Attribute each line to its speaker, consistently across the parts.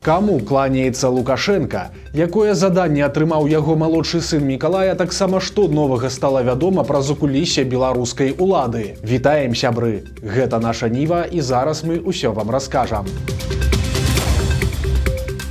Speaker 1: Каму кланяецца Лукашенко? Якое заданне атрымаў яго малодшы сын Мікалай, а таксама што новага стала вядома пра закуліссе беларускай улады? Вітаем, сябры! Гэта наша Ніва, і зараз мы ўсё вам раскажам.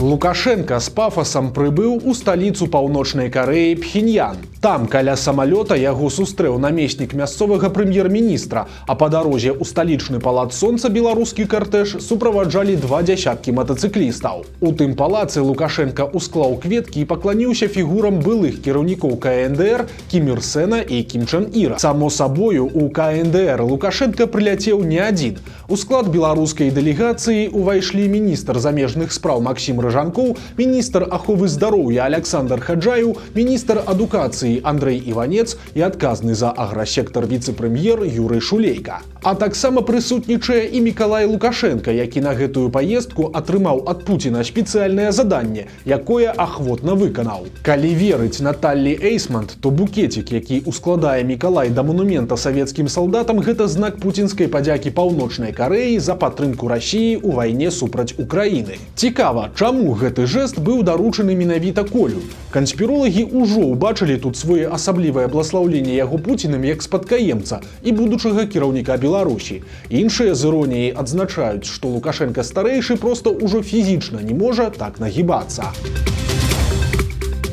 Speaker 1: Лукашенко з пафасам прыбыў у сталіцу Паўночнай Карэі Пхеньян. Там каля самалёта яго сустрэў намеснік мясцовага прэм'ер-міністра, а па дарозе ў сталічны палац сонца беларускі картэж суправаджалі 20 матацыклістаў. У тым палацы Лукашенко усклаў кветкі і пакланіўся фігурам былых кіраўнікоў КНДР Кім Ір Сена і Кім Чен Іра. Само сабою, у КНДР Лукашенко прыляцеў не адзін. У склад беларускай дэлегацыі увайшлі міністр замежных спраў Максім Рыжанкоў, міністр аховы здароўя Александр Хаджаеў, міністр адукацыі Андрэй Іванец і адказны за аграсектар віцэ-прэм'ер Юрый Шулейка. А таксама прысутнічае і Мікалай Лукашенко, які на гэтую паездку атрымаў ад Пуціна спецыяльнае заданне, якое ахвотна выканаў. Калі верыць Наталлі Эйсмант, то букетик, які ускладае Мікалай да манумента савецкім салдатам, гэта знак пуцінскай падзякі Паўночнай Карэі за падтрымку Расіі ў вайне супраць Украіны. Цікава, чаму гэты жэст быў даручаны менавіта Колю? Канспіролагі ўжо ўбачылі тут своеасаблівае бласлаўленне яго Пуціным як спадкаемца і будучага кіраўніка Беларусі. Іншыя з іроніяй адзначаюць, што Лукашенко старэйшы проста ўжо фізічна не можа так нагібацца.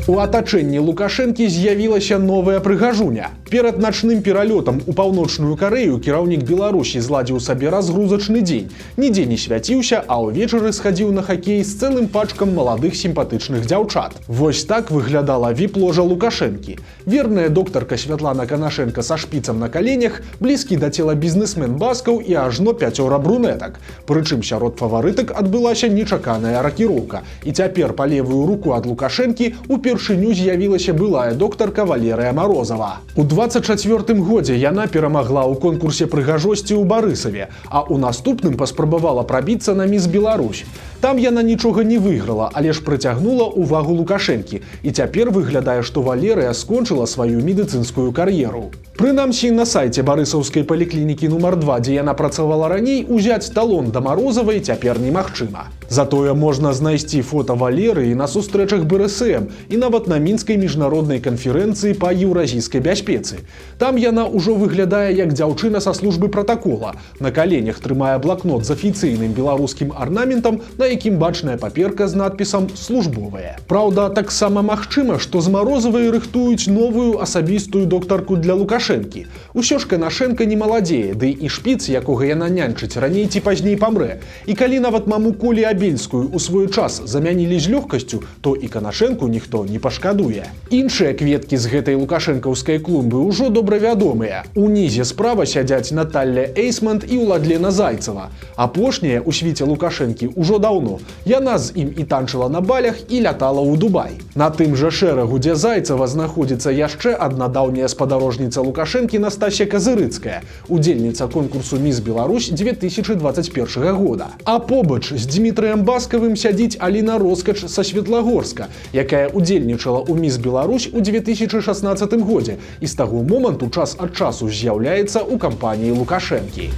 Speaker 1: У атачэнні Лукашэнкі з'явілася новая прыгажуня. Перад начным пералётам у Паўночную Карэю кіраўнік Беларусі зладзіў сабе разгрузачны дзень. Нідзе не свяціўся, а ўвечары схадзіў на хакей з цэлым пачкам маладых сімпатычных дзяўчат. Вось так выглядала віп-ложа Лукашэнкі. Верная доктарка Святлана Канашенко са шпіцам на каленях, блізкі да цела бізнесмен Баскаў і ажно 5 брунетак. Прычым сярод фаварытак адбылася нечаканая ракіроўка. І цяпер па левую руку ад Лукашэнкі упершыню з'явілася былая доктарка Валерыя Марозава. У 24-м годзе яна перамагла ў конкурсе прыгажосці ў Барысаве, а ў наступным паспрабавала прабіцца на міс Беларусь. Там яна нічога не выйграла, але ж прыцягнула ўвагу Лукашэнкі, і цяпер выглядае, што Валерыя скончыла сваю медыцынскую кар'еру. Прынамсі, на сайце барысаўскай паліклінікі нумар 2, дзе яна працавала раней, узяць талон да Марозавай цяпер немагчыма. Затое можна знайсці фота Валерыі на сустрэчах БРСМ і нават на мінскай міжнароднай канферэнцыі па еўразійскай бяспецы. Там яна ўжо выглядае як дзяўчына са службы пратакола. На каленях трымае блакнот з афіцыйным беларускім арнаментам, на якім бачная паперка з надпісам «Службовая». Праўда, таксама магчыма, што з Марозавай рыхтуюць новую асабістую доктарку для Лукашэнкі. Усё ж Канашенка не маладзее, ды і шпіц, якога яна нянчыць, раней ці пазней памрэ. І калі нават маму Колі Абельскую ў свой час замянілі з лёгкасцю, то і Канашенку ніхто не пашкадуе. Іншыя кветкі з гэтай лукашэнкаўскай клумбы ўжо добра вядомыя. Унізе справа сядзяць Наталля Эйсмант і Уладлена Зайцева. Апошняя ў свіце Лукашэнкі ўжо даўно. Яна з ім і танчыла на балях, і лятала ў Дубай. На тым жа шэрагу, дзе Зайцева, знаходзіцца яшчэ адна даўняя спадарожніца Лукашэнкі Настасья Казырыцкая, удзельніца конкурсу «Міс Беларусь» 2021 года. А побач з Дмітрыем Баскавым сядзіць Аліна Роскач са Светлагорска, якая удзельнічала ў «Міс Беларусь» у 2016 годзе і з таго моманту час ад часу з'яўляецца ў кампаніі Лукашэнкі.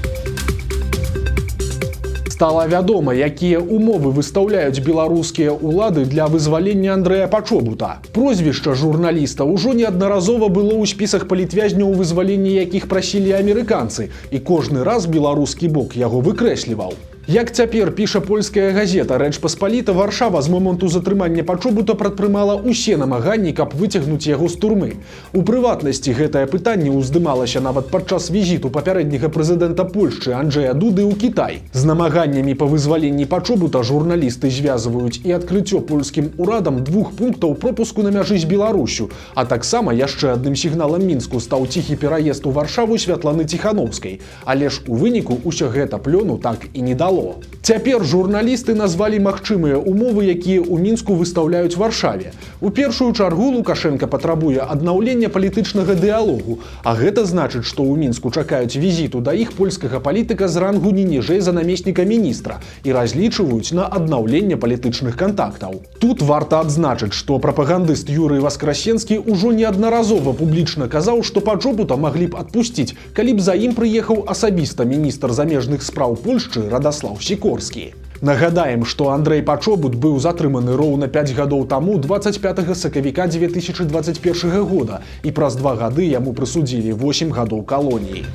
Speaker 1: Стала вядома, якія умовы выстаўляюць беларускія ўлады для вызвалення Андрэя Пачобута. Прозвішча журналіста ўжо неаднаразова было ў спісах палітвязняў, вызвалення якіх прасілі амерыканцы, і кожны раз беларускі бок яго выкрэсліваў. Як цяпер піша польская газета «Рэч Паспаліта», Варшава з моманту затрымання Пачобута прадпрымала ўсе намаганні, каб выцягнуць яго з турмы. У прыватнасці гэтае пытанне ўздымалася нават падчас візіту папярэдняга прэзідэнта Польшчы Анджэя Дуды ў Кітай. З намаганнямі па вызваленні Пачобута журналісты звязваюць і адкрыццё польскім урадам 2 пунктаў пропуску на мяжы з Беларусю, а таксама яшчэ адным сігналам Мінску стаў ціхі пераезд у Варшаву Святланы Ціхановскай. Але ж у выніку ўсё гэта плёну так і не дало. Цяпер журналісты назвалі магчымыя умовы, якія ў Мінску выстаўляюць Варшаве. У першую чаргу Лукашенко патрабуе аднаўлення палітычнага дыялогу, а гэта значыць, што ў Мінску чакаюць візіту да іх польскага палітыка з рангу не ніжэй за намесніка міністра і разлічваюць на аднаўленне палітычных кантактаў. Тут варта адзначыць, што прапагандыст Юрый Васкрасенскі ўжо неаднаразова публічна казаў, што Пачобута маглі б адпусціць, калі б за ім прыехаў асабіста міністр замежных спраў Польшчы Радослав Сікорскі. Нагадаем, што Андрэй Пачобут быў затрыманы роўна 5 гадоў таму 25 сакавіка 2021 года і праз 2 гады яму прысудзілі 8 гадоў калоніі.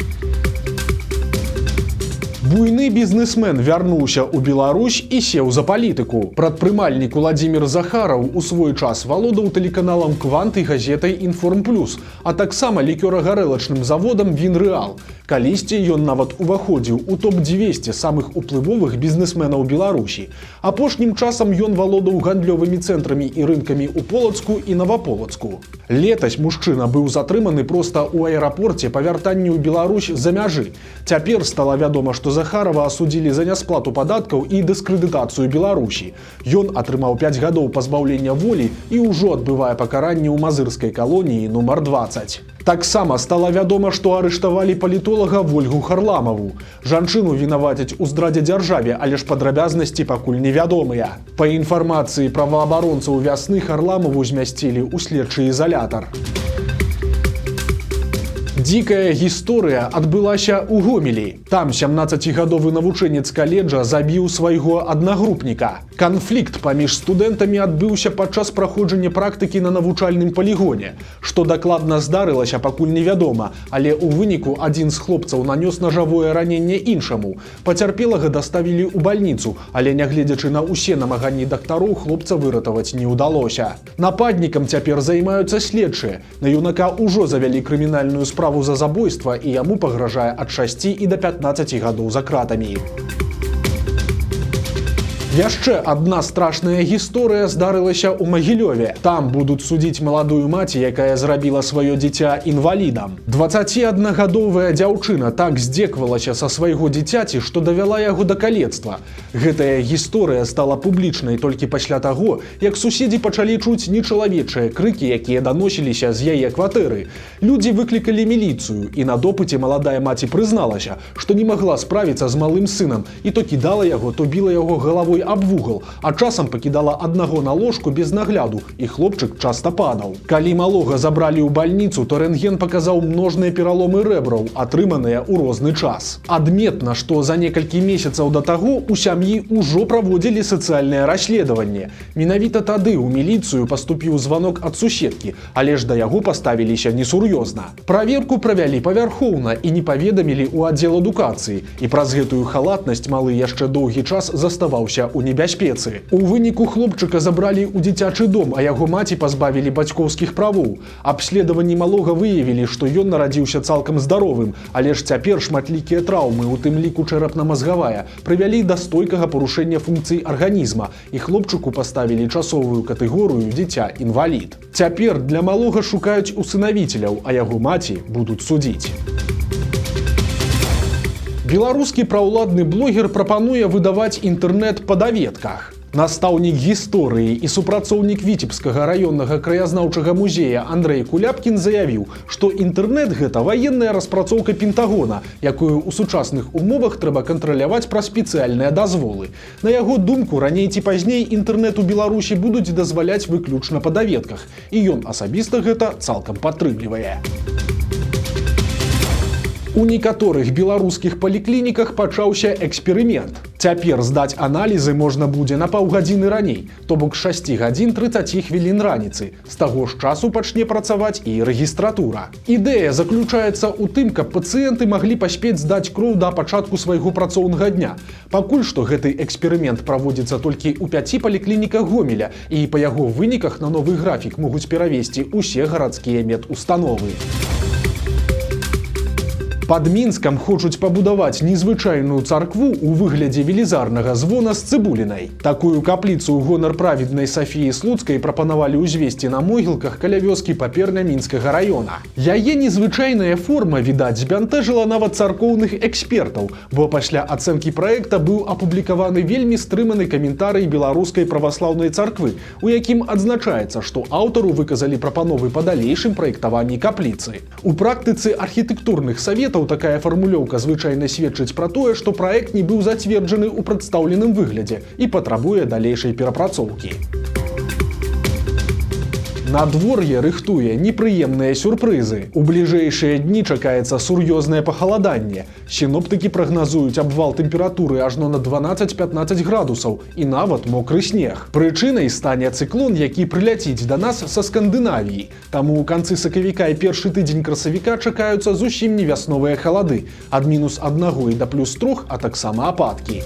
Speaker 1: Буйны бізнесмен вярнуўся ў Беларусь і сеў за палітыку. Прадпрымальнік Уладзімір Захараў у свой час валодаў тэлеканалам «Квант» і газетай «Інформ Плюс», а таксама лікёра-гарэлачным заводам «Вінрэал». Калісьці ён нават уваходзіў у топ-200 самых уплывовых бізнесменаў Беларусі. Апошнім часам ён валодаў гандлёвымі цэнтрамі і рынкамі ў Полацку і Новаполацку. Летась мужчына быў затрыманы проста ў аэрапорце па вяртанні ў Беларусь з-за мяжы. Цяпер стала вядома, што Захарова асудзілі за нясплату падаткаў і дыскрэдытацыю Беларусі. Ён атрымаў 5 гадоў пазбаўлення волі і ўжо адбывае пакаранне ў мазырскай калоніі нумар 20. Таксама стала вядома, што арыштавалі палітолага Вольгу Харламаву. Жанчыну вінавацяць у здрадзе дзяржаве, але ж падрабязнасці пакуль невядомыя. Па інфармацыі праваабаронцаў вясны Харламаву змясцілі ў следчы ізалятар. Дзікая гісторыя адбылася ў Гомелі. Там 17-гадовы навучэнец каледжа забіў свайго аднагрупніка. Канфлікт паміж студэнтамі адбыўся падчас праходжання практыкі на навучальным палігоне. Што дакладна здарылася, пакуль невядома, але ў выніку адзін з хлопцаў нанёс нажавое раненне іншаму. Пацярпелага даставілі ў бальніцу, але нягледзячы на ўсе намаганні дактароў, хлопца выратаваць не ўдалося. Нападнікам цяпер займаюцца следчыя. На юнака ўжо завялі крымінальную справу за забойства, і яму пагражае ад 6 і да 15 гадоў за кратамі. Яшчэ адна страшная гісторыя здарылася ў Магілёве. Там будуць судзіць маладую маці, якая зрабіла сваё дзіця інвалідам. 21гадовая дзяўчына так здзеквалася са свайго дзіцяці, што давяла яго да калецтва. Гэтая гісторыя стала публічнай толькі пасля таго, як суседзі пачалі чуць нечалавечыя крыкі, якія даносіліся з яе кватэры. Людзі выклікалі міліцыю, і на допыце маладая маці прызналася, што не магла справіцца з малым сынам і то кідала яго, то біла яго галавой аб вугал, а часам пакідала аднаго на ложку без нагляду, і хлопчык часта падаў. Калі малога забралі ў бальніцу, то рэнтген паказаў множныя пераломы рэбраў, атрыманыя ў розны час. Адметна, што за некалькі месяцаў да таго у сям'і ўжо праводзілі сацыяльнае расследаванне. Менавіта тады ў міліцыю паступіў званок ад суседкі, але ж да яго паставіліся несур'ёзна. Праверку правялі павярхоўна і не паведамілі ў аддзел адукацыі, і праз гэтую халатнасць малы яшчэ доўгі час заставаўся у небяспецы. У выніку хлопчыка забралі ў дзіцячы дом, а яго маці пазбавілі бацькоўскіх правоў. Абследаванні малога выявілі, што ён нарадзіўся цалкам здаровым, але ж цяпер шматлікія траўмы, у тым ліку чэрапна-мазгавая, прывялі да стойкага парушэння функцый арганізма, і хлопчыку паставілі часовую катэгорыю дзіця-інвалід. Цяпер для малога шукаюць усынавіцеляў, а яго маці будуць судзіць. Беларускі праўладны блогер прапануе выдаваць інтэрнэт па даведках. Настаўнік гісторыі і супрацоўнік Віцебскага раённага краязнаўчага музея Андрэй Куляпкін заявіў, што інтэрнэт – гэта ваенная распрацоўка Пентагона, якую ў сучасных умовах трэба кантраляваць праз спецыяльныя дазволы. На яго думку, раней ці пазней інтэрнэт у Беларусі будуць дазваляць выключна па даведках, і ён асабіста гэта цалкам падтрымлівае. У некаторых беларускіх паліклініках пачаўся эксперымент. Цяпер здаць аналізы можна будзе на паўгадзіны раней, то бок 6 гадзін 30 хвілін раніцы. З таго ж часу пачне працаваць і рэгістратура. Ідэя заключаецца ў тым, каб пацыенты маглі паспець здаць кроў да пачатку свайго працоўнага дня. Пакуль што гэты эксперымент праводзіцца толькі ў 5 паліклініках Гомеля, і па яго выніках на новы графік могуць перавесці ўсе гарадскія медустановы. Пад Мінскам хочуць пабудаваць незвычайную царкву ў выглядзе велізарнага звона з цыбулінай. Такую капліцу ў гонар праведнай Сафіі Слуцкай прапанавалі ўзвесці на могілках каля вёскі Паперня Мінскага раёна. Яе незвычайная форма, відаць, збянтэжыла нават царкоўных экспертаў, бо пасля ацэнкі праекта быў апублікаваны вельмі стрыманы каментарый беларускай праваслаўнай царквы, у якім адзначаецца, што аўтару выказалі прапановы па далейшым праектаванні капліцы. У практыцы архітэктурных саветаў такая фармулёўка звычайна сведчыць пра тое, што праект не быў зацверджаны ў прадстаўленым выглядзе і патрабуе далейшай перапрацоўкі. Надвор'е рыхтуе непрыемныя сюрпрызы. У бліжэйшыя дні чакаецца сур'ёзнае пахаладанне. Сіноптыкі прагназуюць абвал тэмпературы ажно на 12-15 градусаў і нават мокры снег. Прычынай стане цыклон, які прыляціць да нас са Скандынавіі. Таму ў канцы сакавіка і першы тыдзень красавіка чакаюцца зусім не вясновыя халады. Ад -1 і да +3, а таксама ападкі.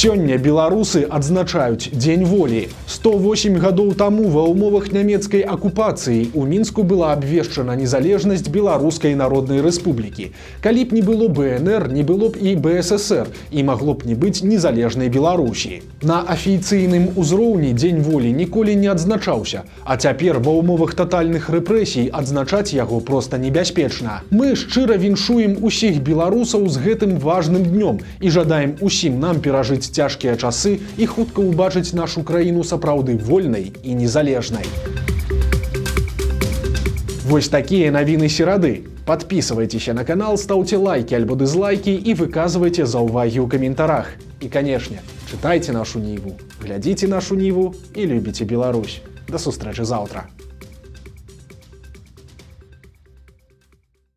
Speaker 1: Сёння беларусы адзначаюць Дзень волі. 108 гадоў таму ва ўмовах нямецкай акупацыі у Мінску была абвешчана незалежнасць Беларускай Народнай Рэспублікі. Калі б не было БНР, не было б і БССР, і магло б не быць незалежнай Беларусі. На афіцыйным узроўні Дзень волі ніколі не адзначаўся, а цяпер ва ўмовах татальных рэпрэсій адзначаць яго проста небяспечна. Мы шчыра віншуем усіх беларусаў з гэтым важным днём і жадаем усім нам перажыць цяжкія часы і хутка ўбачыць нашу краіну сапраўды вольнай і незалежнай. Вось такія навіны серады. Подписывайтеся на канал, ставьте лайки альбо дизлайки и выказывайте заўвагі ў каментарах. И, конечно, читайте нашу Ниву, глядите нашу Ниву и любите Беларусь. До сустрэчы заўтра.